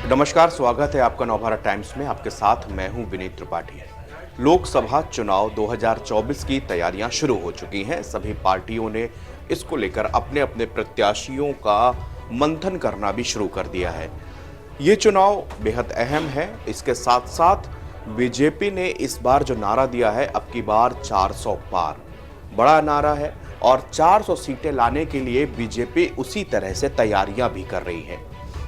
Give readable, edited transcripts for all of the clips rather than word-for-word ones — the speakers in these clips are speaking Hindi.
नमस्कार, स्वागत है आपका नवभारत टाइम्स में। आपके साथ मैं हूं विनीत त्रिपाठी। लोकसभा चुनाव 2024 की तैयारियां शुरू हो चुकी हैं। सभी पार्टियों ने इसको लेकर अपने अपने प्रत्याशियों का मंथन करना भी शुरू कर दिया है। ये चुनाव बेहद अहम है। इसके साथ साथ बीजेपी ने इस बार जो नारा दिया है, अब की बार 400 पार, बड़ा नारा है और 400 सीटें लाने के लिए बीजेपी उसी तरह से तैयारियां भी कर रही है।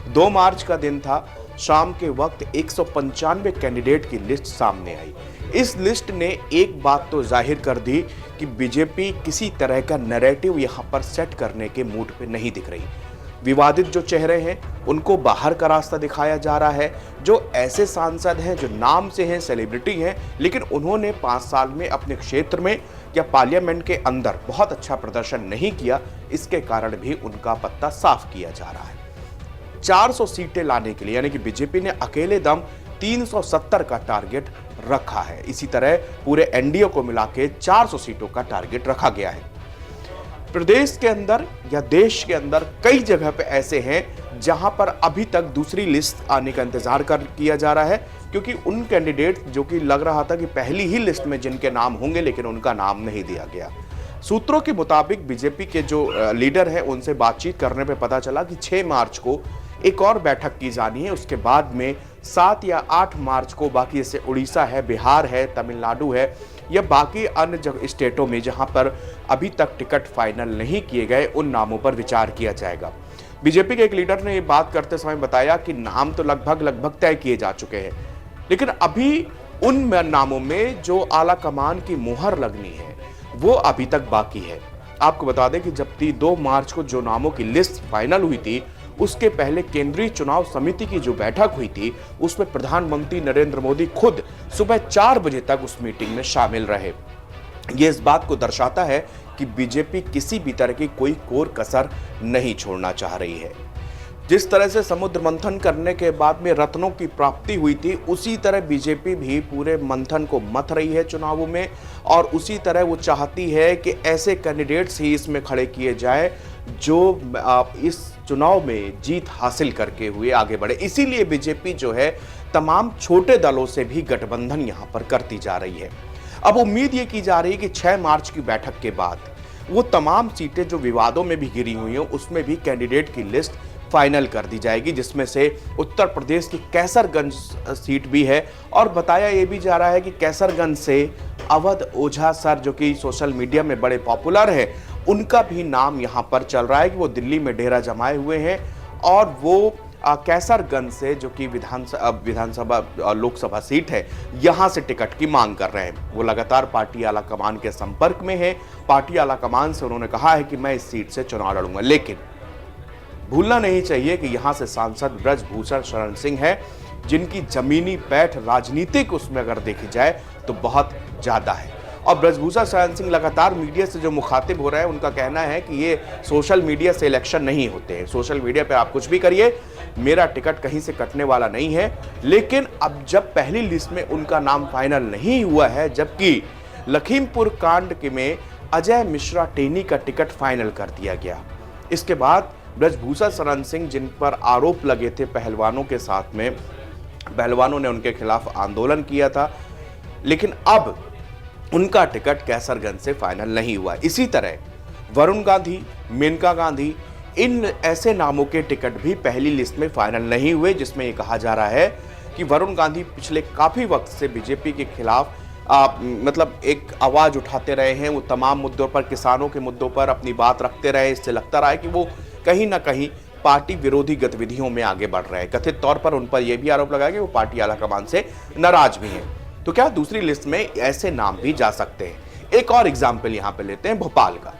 2 मार्च का दिन था। शाम के वक्त 195 कैंडिडेट की लिस्ट सामने आई। इस लिस्ट ने एक बात तो जाहिर कर दी कि बीजेपी किसी तरह का नैरेटिव यहां पर सेट करने के मूड पे नहीं दिख रही। विवादित जो चेहरे हैं उनको बाहर का रास्ता दिखाया जा रहा है। जो ऐसे सांसद हैं जो नाम से हैं, सेलिब्रिटी हैं, लेकिन उन्होंने 5 साल में अपने क्षेत्र में या पार्लियामेंट के अंदर बहुत अच्छा प्रदर्शन नहीं किया, इसके कारण भी उनका पत्ता साफ किया जा रहा है। 400 सीटें लाने के लिए यानी कि बीजेपी ने अकेले दम 370 का टारगेट रखा है। इसी तरह पूरे एनडीए को मिला के 400 सीटों का टारगेट रखा गया है। प्रदेश के अंदर या देश के अंदर कई जगह पे ऐसे हैं जहां पर अभी तक दूसरी लिस्ट आने का इंतजार किया जा रहा है, क्योंकि उन कैंडिडेट जो कि लग रहा था कि पहली ही लिस्ट में जिनके नाम होंगे, लेकिन उनका नाम नहीं दिया गया। सूत्रों के मुताबिक बीजेपी के जो लीडर हैं उनसे बातचीत करने पे पता चला कि 6 मार्च को एक और बैठक की जानी है। उसके बाद में 7 या 8 मार्च को बाकी जैसे उड़ीसा है, बिहार है, तमिलनाडु है या बाकी अन्य स्टेटों में जहां पर अभी तक टिकट फाइनल नहीं किए गए, उन नामों पर विचार किया जाएगा। बीजेपी के एक लीडर ने ये बात करते समय बताया कि नाम तो लगभग तय किए जा चुके हैं, लेकिन अभी उन नामों में जो आला कमान की मुहर लगनी है वो अभी तक बाकी है। आपको बता दें कि जब 2 मार्च को जो नामों की लिस्ट फाइनल हुई थी, उसके पहले केंद्रीय चुनाव समिति की जो बैठक हुई थी, उसमें प्रधानमंत्री नरेंद्र मोदी खुद सुबह 4 बजे तक उस मीटिंग में शामिल रहे। यह इस बात को दर्शाता है कि बीजेपी किसी भी तरह की कोई कोर कसर नहीं छोड़ना चाह रही है। जिस तरह से समुद्र मंथन करने के बाद में रत्नों की प्राप्ति हुई थी, उसी तरह बीजेपी भी पूरे मंथन को मथ रही है चुनावों में, और उसी तरह वो चाहती है कि ऐसे कैंडिडेट्स ही इसमें खड़े किए जाए जो इस चुनाव में जीत हासिल करके हुए आगे बढ़े। इसीलिए बीजेपी जो है तमाम छोटे दलों से भी गठबंधन यहां पर करती जा रही है। अब उम्मीद ये की जा रही है कि 6 मार्च की बैठक के बाद वो तमाम सीटें जो विवादों में भी घिरी हुई हैं, उसमें भी कैंडिडेट की लिस्ट फाइनल कर दी जाएगी, जिसमें से उत्तर प्रदेश की कैसरगंज सीट भी है। और बताया यह भी जा रहा है कि कैसरगंज से अवध ओझा सर, जो कि सोशल मीडिया में बड़े पॉपुलर हैं, उनका भी नाम यहां पर चल रहा है कि वो दिल्ली में डेरा जमाए हुए हैं और वो कैसरगंज से, जो कि विधानसभा लोकसभा सीट है, यहां से टिकट की मांग कर रहे हैं। वो लगातार पार्टी आला कमान के संपर्क में है। पार्टी आला कमान से उन्होंने कहा है कि मैं इस सीट से चुनाव लड़ूंगा, लेकिन भूलना नहीं चाहिए कि यहां से सांसद ब्रजभूषण शरण सिंह है, जिनकी जमीनी पैठ राजनीतिक उसमें अगर देखी जाए तो बहुत ज्यादा है। और ब्रजभूषण शरण सिंह लगातार मीडिया से जो मुखातिब हो रहे हैं, उनका कहना है कि ये सोशल मीडिया से इलेक्शन नहीं होते हैं। सोशल मीडिया पे आप कुछ भी करिए, मेरा टिकट कहीं से कटने वाला नहीं है। लेकिन अब जब पहली लिस्ट में उनका नाम फाइनल नहीं हुआ है, जबकि लखीमपुर कांड में अजय मिश्रा टेनी का टिकट फाइनल कर दिया गया, इसके बाद ब्रजभूषण शरण सिंह, जिन पर आरोप लगे थे पहलवानों के साथ में, पहलवानों ने उनके खिलाफ आंदोलन किया था, लेकिन अब उनका टिकट कैसरगंज से फाइनल नहीं हुआ। इसी तरह वरुण गांधी, मेनका गांधी, इन ऐसे नामों के टिकट भी पहली लिस्ट में फाइनल नहीं हुए, जिसमें यह कहा जा रहा है कि वरुण गांधी पिछले काफी वक्त से बीजेपी के खिलाफ मतलब एक आवाज उठाते रहे हैं। वो तमाम मुद्दों पर, किसानों के मुद्दों पर अपनी बात रखते रहे। इससे लगता रहा है कि वो कहीं ना कहीं पार्टी विरोधी गतिविधियों में आगे बढ़ रहे हैं। कथित तौर पर उन पर यह भी आरोप लगाया कि वो पार्टी आलाकमान से नाराज भी हैं। तो क्या दूसरी लिस्ट में ऐसे नाम भी जा सकते हैं? एक और एग्जाम्पल यहां पे लेते हैं भोपाल का।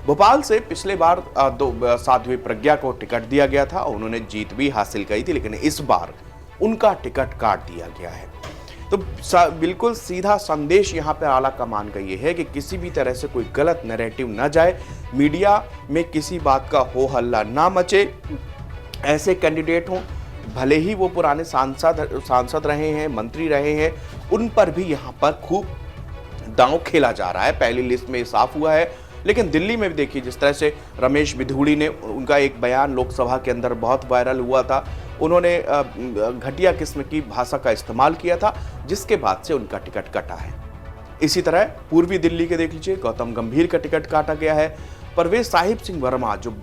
भोपाल से पिछले बार साध्वी प्रज्ञा को टिकट दिया गया था, उन्होंने जीत भी हासिल की थी, लेकिन इस बार उनका टिकट काट दिया गया है। तो बिल्कुल सीधा संदेश यहाँ पे आला कमान का ये है कि किसी भी तरह से कोई गलत नैरेटिव न जाए, मीडिया में किसी बात का हो हल्ला ना मचे। ऐसे कैंडिडेट हों, भले ही वो पुराने सांसद रहे हैं, मंत्री रहे हैं, उन पर भी यहाँ पर खूब दांव खेला जा रहा है। पहली लिस्ट में साफ हुआ है, लेकिन दिल्ली में भी देखिए जिस तरह से रमेश बिधूड़ी ने, उनका एक बयान लोकसभा के अंदर बहुत वायरल हुआ था उन्होंने घटिया किस्म की भाषा का इस्तेमाल किया था, जिसके बाद से उनका टिकट कटा है। इसी तरह पूर्वी दिल्ली के देख लीजिए, गौतम गंभीर का टिकट काटा गया है। परवेज साहिब सिंह वर्मा जो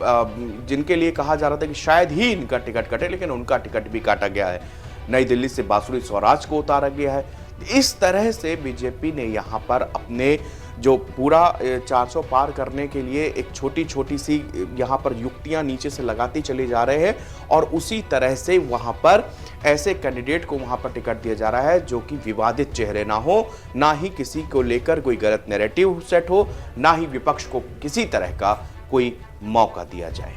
जिनके लिए कहा जा रहा था कि शायद ही इनका टिकट कटे, लेकिन उनका टिकट भी काटा गया है। नई दिल्ली से बांसुरी स्वराज को उतारा गया है। इस तरह से बीजेपी ने यहाँ पर अपने जो पूरा 400 पार करने के लिए एक छोटी छोटी सी यहाँ पर युक्तियां नीचे से लगाती चली जा रहे हैं, और उसी तरह से वहाँ पर ऐसे कैंडिडेट को वहाँ पर टिकट दिया जा रहा है जो कि विवादित चेहरे ना हो, ना ही किसी को लेकर कोई गलत नैरेटिव सेट हो, ना ही विपक्ष को किसी तरह का कोई मौका दिया जाए।